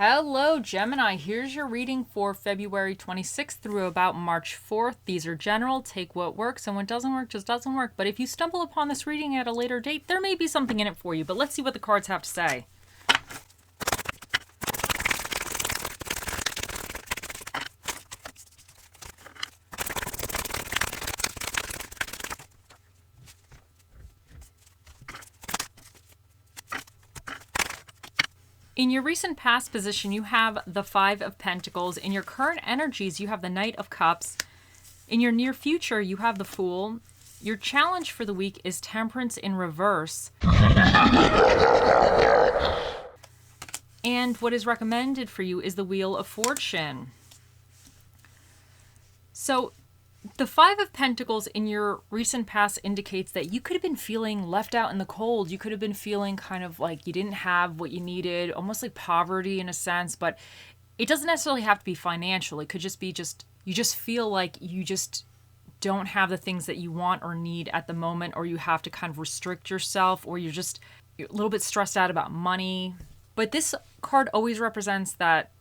Hello, Gemini. Here's your reading for February 26th through about March 4th. These are general. Take what works, and what doesn't work just doesn't work. But if you stumble upon this reading at a later date, there may be something in it for you. But let's see what the cards have to say. In your recent past position, you have the Five of Pentacles. In your current energies, you have the Knight of Cups. In your near future, you have the Fool. Your challenge for the week is Temperance in reverse. And what is recommended for you is the Wheel of Fortune. So the Five of Pentacles in your recent past indicates that you could have been feeling left out in the cold. You could have been feeling kind of like you didn't have what you needed, almost like poverty in a sense, but it doesn't necessarily have to be financial. It could just be you just feel like you just don't have the things that you want or need at the moment, or you have to kind of restrict yourself, or you're a little bit stressed out about money. But this card always represents that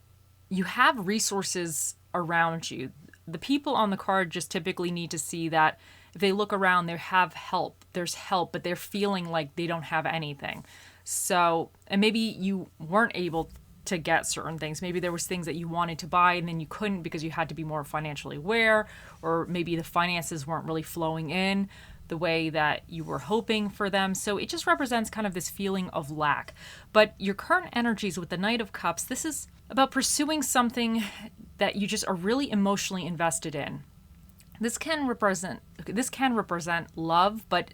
you have resources around you. The people on the card just typically need to see that if they look around, they have help. There's help, but they're feeling like they don't have anything. So, and maybe you weren't able to get certain things. Maybe there was things that you wanted to buy and then you couldn't because you had to be more financially aware, or maybe the finances weren't really flowing in the way that you were hoping for them. So it just represents kind of this feeling of lack. But your current energies with the Knight of Cups, this is about pursuing something that you just are really emotionally invested in. This can represent love, but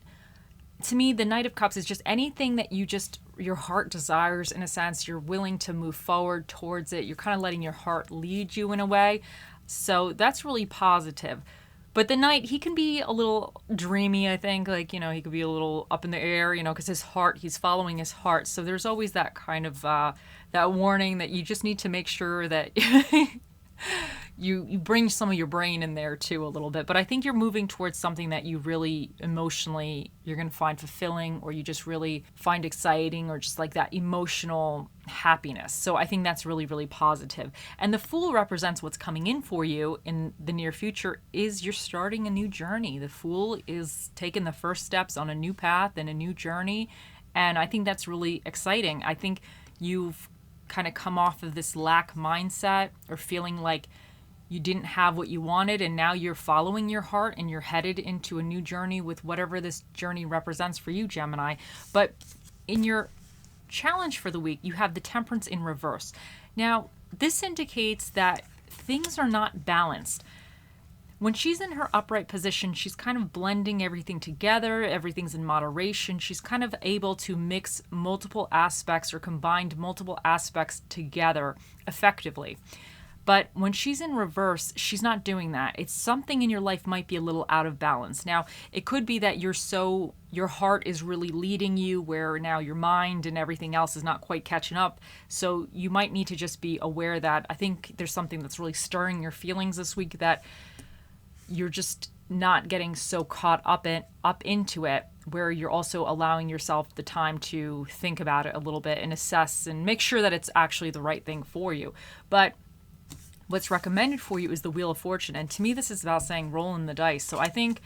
to me, the Knight of Cups is just anything that your heart desires in a sense. You're willing to move forward towards it. You're kind of letting your heart lead you in a way. So that's really positive. But the Knight, he can be a little dreamy, I think. Like, he could be a little up in the air, because he's following his heart. So there's always that kind of, that warning that you just need to make sure that you bring some of your brain in there too a little bit. But I think you're moving towards something that you really emotionally, you're going to find fulfilling, or you just really find exciting, or just like that emotional happiness. So I think that's really, really positive. And the Fool represents what's coming in for you in the near future is you're starting a new journey. The Fool is taking the first steps on a new path and a new journey. And I think that's really exciting. I think you've kind of come off of this lack mindset or feeling like you didn't have what you wanted, and now you're following your heart and you're headed into a new journey with whatever this journey represents for you, Gemini. But in your challenge for the week, you have the Temperance in reverse. Now, this indicates that things are not balanced. When she's in her upright position, she's kind of blending everything together. Everything's in moderation. She's kind of able to mix multiple aspects or combine multiple aspects together effectively. But when she's in reverse, she's not doing that. It's something in your life might be a little out of balance. Now, it could be that your heart is really leading you, where now your mind and everything else is not quite catching up. So you might need to just be aware that I think there's something that's really stirring your feelings this week, that you're just not getting so caught up into it, where you're also allowing yourself the time to think about it a little bit and assess and make sure that it's actually the right thing for you. But what's recommended for you is the Wheel of Fortune. And to me, this is about saying rolling the dice. So I think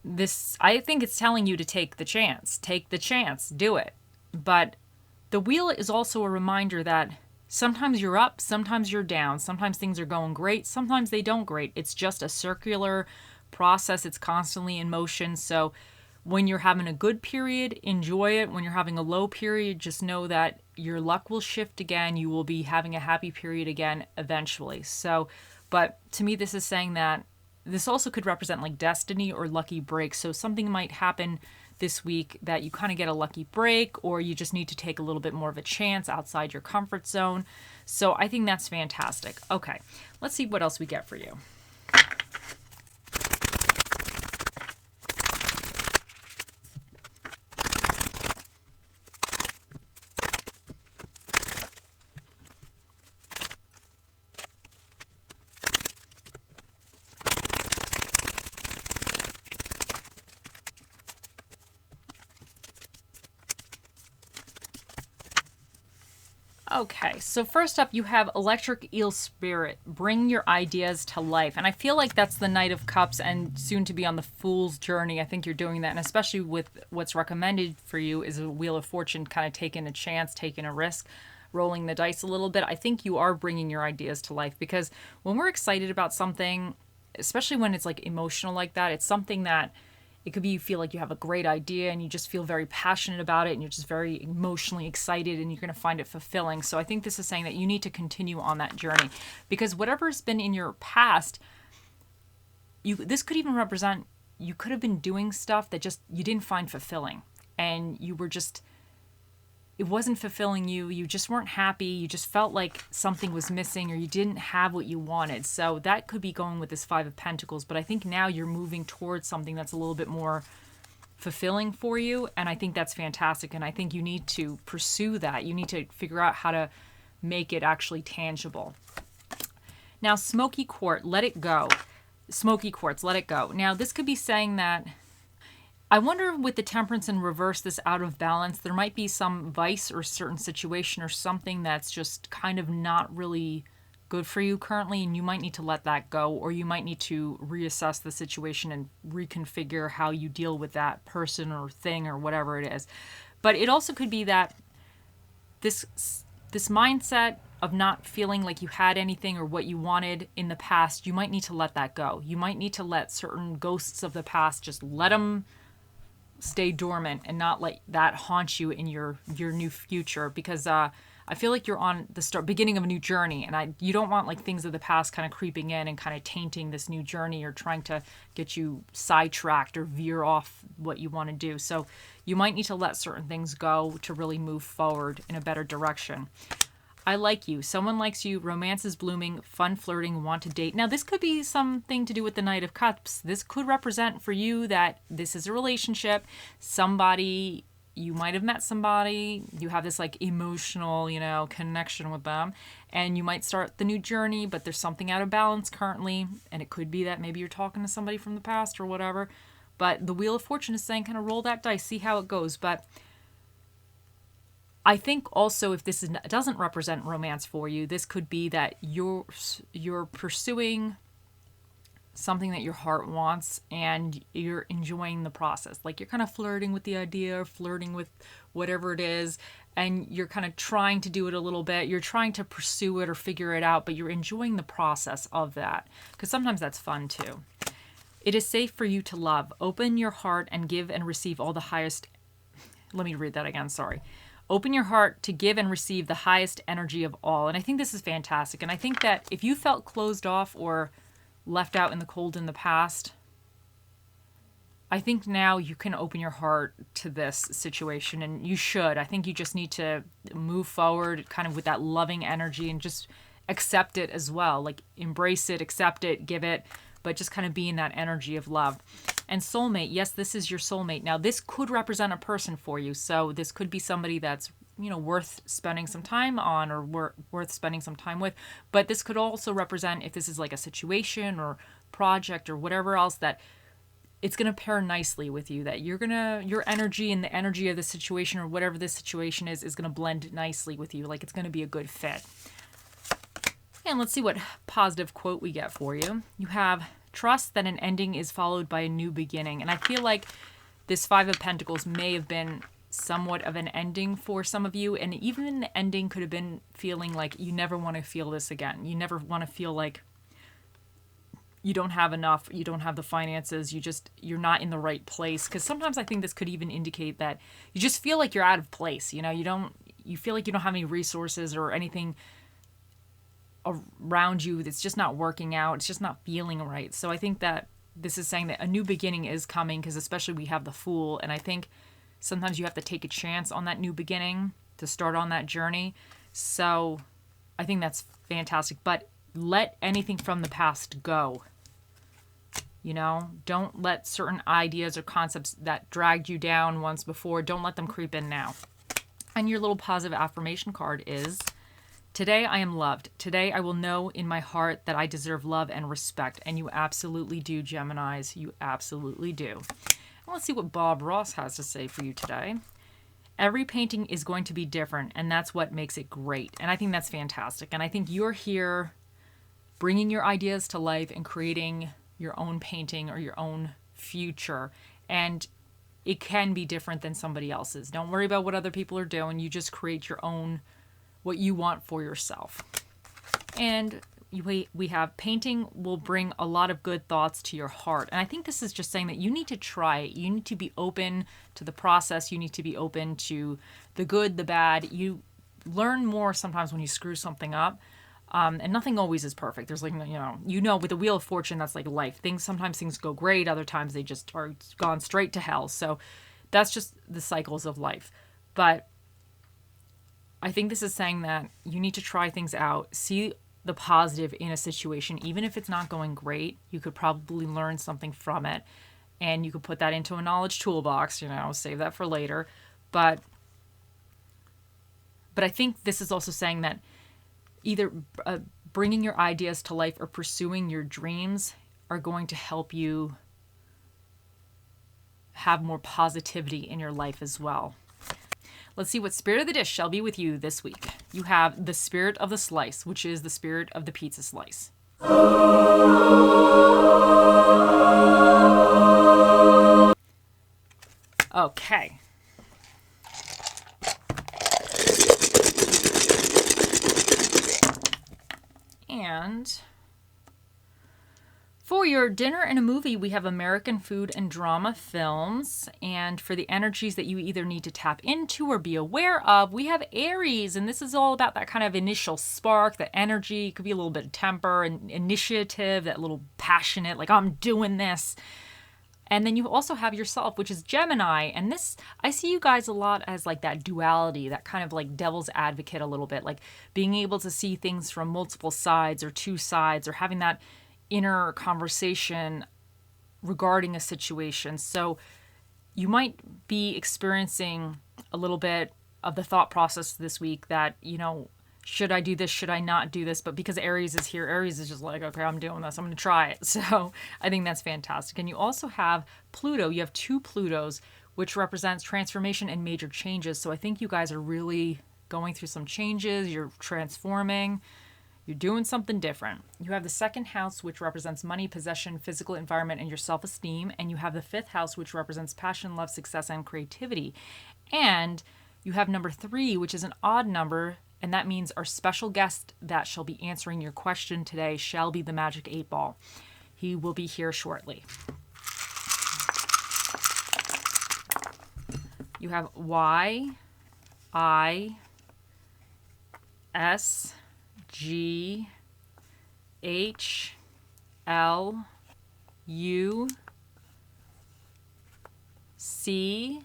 it's telling you to take the chance, do it. But the wheel is also a reminder that sometimes you're up, sometimes you're down, sometimes things are going great, sometimes they don't great. It's just a circular process. It's constantly in motion. So when you're having a good period, enjoy it. When you're having a low period, just know that your luck will shift again. You will be having a happy period again eventually. So, but to me, this is saying that this also could represent like destiny or lucky breaks. So something might happen this week that you kind of get a lucky break, or you just need to take a little bit more of a chance outside your comfort zone. So I think that's fantastic. Okay, let's see what else we get for you. Okay, so first up, you have Electric Eel Spirit. Bring your ideas to life. And I feel like that's the Knight of Cups and soon to be on the Fool's Journey. I think you're doing that. And especially with what's recommended for you is a Wheel of Fortune, kind of taking a chance, taking a risk, rolling the dice a little bit. I think you are bringing your ideas to life because when we're excited about something, especially when it's like emotional like that, it's something that it could be you feel like you have a great idea and you just feel very passionate about it and you're just very emotionally excited and you're going to find it fulfilling. So I think this is saying that you need to continue on that journey because whatever's been in your past, this could even represent you could have been doing stuff that just you didn't find fulfilling and you were just it wasn't fulfilling you. You just weren't happy. You just felt like something was missing or you didn't have what you wanted. So that could be going with this Five of Pentacles. But I think now you're moving towards something that's a little bit more fulfilling for you. And I think that's fantastic. And I think you need to pursue that. You need to figure out how to make it actually tangible. Now, Smoky Quartz, let it go. Smoky Quartz, let it go. Now, this could be saying that I wonder with the Temperance in reverse, this out of balance, there might be some vice or certain situation or something that's just kind of not really good for you currently, and you might need to let that go, or you might need to reassess the situation and reconfigure how you deal with that person or thing or whatever it is. But it also could be that this mindset of not feeling like you had anything or what you wanted in the past, you might need to let that go. You might need to let certain ghosts of the past, just let them stay dormant and not let that haunt you in your new future, because I feel like you're on the beginning of a new journey, and you don't want like things of the past kind of creeping in and kind of tainting this new journey or trying to get you sidetracked or veer off what you want to do. So you might need to let certain things go to really move forward in a better direction. I like you. Someone likes you. Romance is blooming. Fun flirting. Want to date. Now, this could be something to do with the Knight of Cups. This could represent for you that this is a relationship. Somebody, you might have met somebody. You have this like emotional, connection with them. And you might start the new journey, but there's something out of balance currently. And it could be that maybe you're talking to somebody from the past or whatever. But the Wheel of Fortune is saying kind of roll that dice, see how it goes. But I think also if this doesn't represent romance for you, this could be that you're pursuing something that your heart wants and you're enjoying the process. Like you're kind of flirting with the idea or flirting with whatever it is, and you're kind of trying to do it a little bit. You're trying to pursue it or figure it out, but you're enjoying the process of that because sometimes that's fun too. It is safe for you to love. Open your heart and give and receive all the highest. Let me read that again. Sorry. Open your heart to give and receive the highest energy of all. And I think this is fantastic. And I think that if you felt closed off or left out in the cold in the past, I think now you can open your heart to this situation, and you should. I think you just need to move forward kind of with that loving energy and just accept it as well. Like embrace it, accept it, give it, but just kind of be in that energy of love. And soulmate, yes, this is your soulmate. Now, this could represent a person for you. So this could be somebody that's, worth spending some time on or worth spending some time with. But this could also represent if this is like a situation or project or whatever else, that it's going to pair nicely with you, that your energy and the energy of the situation or whatever this situation is going to blend nicely with you. Like it's going to be a good fit. And let's see what positive quote we get for you. You have trust that an ending is followed by a new beginning. And I feel like this Five of Pentacles may have been somewhat of an ending for some of you. And even the ending could have been feeling like you never want to feel this again. You never want to feel like you don't have enough, you don't have the finances, you're not in the right place. Because sometimes I think this could even indicate that you just feel like you're out of place. You feel like you don't have any resources or anything around you that's just not working out. It's just not feeling right. So I think that this is saying that a new beginning is coming, because especially we have the Fool, and I think sometimes you have to take a chance on that new beginning to start on that journey. So I think that's fantastic. But let anything from the past go. Don't let certain ideas or concepts that dragged you down once before, don't let them creep in now. And your little positive affirmation card is, today I am loved. Today I will know in my heart that I deserve love and respect. And you absolutely do, Geminis. You absolutely do. Let's see what Bob Ross has to say for you today. Every painting is going to be different, and that's what makes it great. And I think that's fantastic. And I think you're here bringing your ideas to life and creating your own painting or your own future. And it can be different than somebody else's. Don't worry about what other people are doing. You just create your own, what you want for yourself. And we have painting will bring a lot of good thoughts to your heart. And I think this is just saying that you need to try it. You need to be open to the process. You need to be open to the good, the bad. You learn more sometimes when you screw something up. And nothing always is perfect. There's like, with the Wheel of Fortune, that's like life. Sometimes things go great. Other times they just are gone straight to hell. So that's just the cycles of life. But I think this is saying that you need to try things out, see the positive in a situation. Even if it's not going great, you could probably learn something from it, and you could put that into a knowledge toolbox, save that for later. But I think this is also saying that either bringing your ideas to life or pursuing your dreams are going to help you have more positivity in your life as well. Let's see what spirit of the dish shall be with you this week. You have the spirit of the slice, which is the spirit of the pizza slice. Okay. And for your dinner and a movie, we have American food and drama films. And for the energies that you either need to tap into or be aware of, we have Aries. And this is all about that kind of initial spark, that energy. It could be a little bit of temper and initiative, that little passionate, like, I'm doing this. And then you also have yourself, which is Gemini. And this, I see you guys a lot as like that duality, that kind of like devil's advocate a little bit, like being able to see things from multiple sides or two sides, or having that inner conversation regarding a situation. So you might be experiencing a little bit of the thought process this week that, should I do this? Should I not do this? But because Aries is here, Aries is just like, okay, I'm doing this. I'm going to try it. So I think that's fantastic. And you also have Pluto. You have two Plutos, which represents transformation and major changes. So I think you guys are really going through some changes. You're transforming. You're doing something different. You have the second house, which represents money, possession, physical environment, and your self-esteem. And you have the fifth house, which represents passion, love, success, and creativity. And you have number 3, which is an odd number. And that means our special guest that shall be answering your question today shall be the Magic 8 Ball. He will be here shortly. You have Y, I, S, G, H, L, U, C,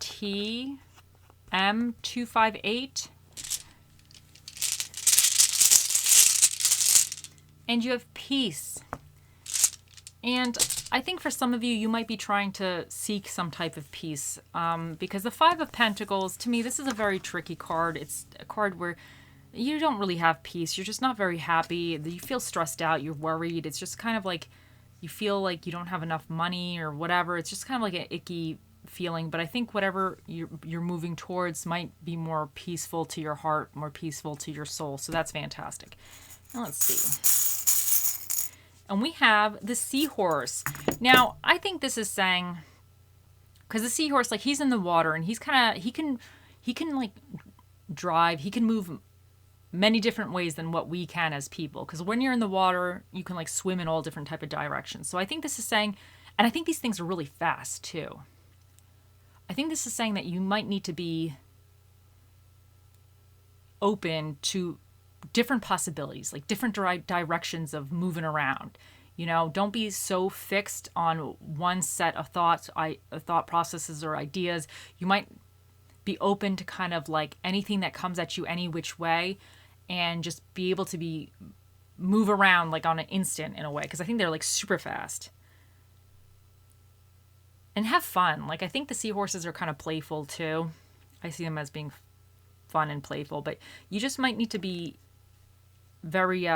T, M258, and you have peace. And I think for some of you, you might be trying to seek some type of peace, because the 5 of Pentacles, to me, this is a very tricky card. It's a card where you don't really have peace. You're just not very happy. You feel stressed out. You're worried. It's just kind of like you feel like you don't have enough money or whatever. It's just kind of like an icky feeling. But I think whatever you're moving towards might be more peaceful to your heart, more peaceful to your soul. So that's fantastic. Now let's see. And we have the seahorse. Now, I think this is saying, because the seahorse, like, he's in the water and he's kind of, he can like drive, he can move many different ways than what we can as people. Because when you're in the water, you can like swim in all different type of directions. So I think this is saying, and I think these things are really fast too. I think this is saying that you might need to be open to different possibilities, like different directions of moving around. You know, don't be so fixed on one set of thoughts, thought processes or ideas. You might be open to kind of like anything that comes at you any which way, and just be able to move around like on an instant in a way, because I think they're like super fast. And have fun. Like, I think the seahorses are kind of playful too. I see them as being fun and playful, but you just might need to be very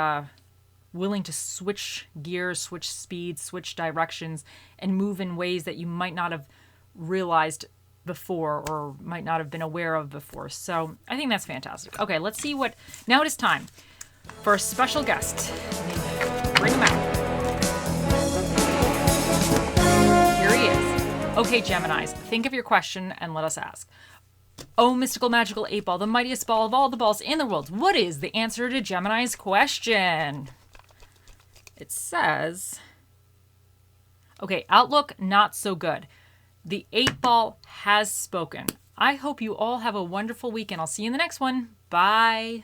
willing to switch gears, switch speeds, switch directions, and move in ways that you might not have realized before or might not have been aware of before. So I think that's fantastic. Okay, let's see what, now it is time for a special guest. Bring him out. Here he is. Okay, Geminis, think of your question and let us ask. Oh, mystical, magical 8-ball, the mightiest ball of all the balls in the world. What is the answer to Gemini's question? It says, okay, outlook, not so good. The 8-ball has spoken. I hope you all have a wonderful week, and I'll see you in the next one. Bye.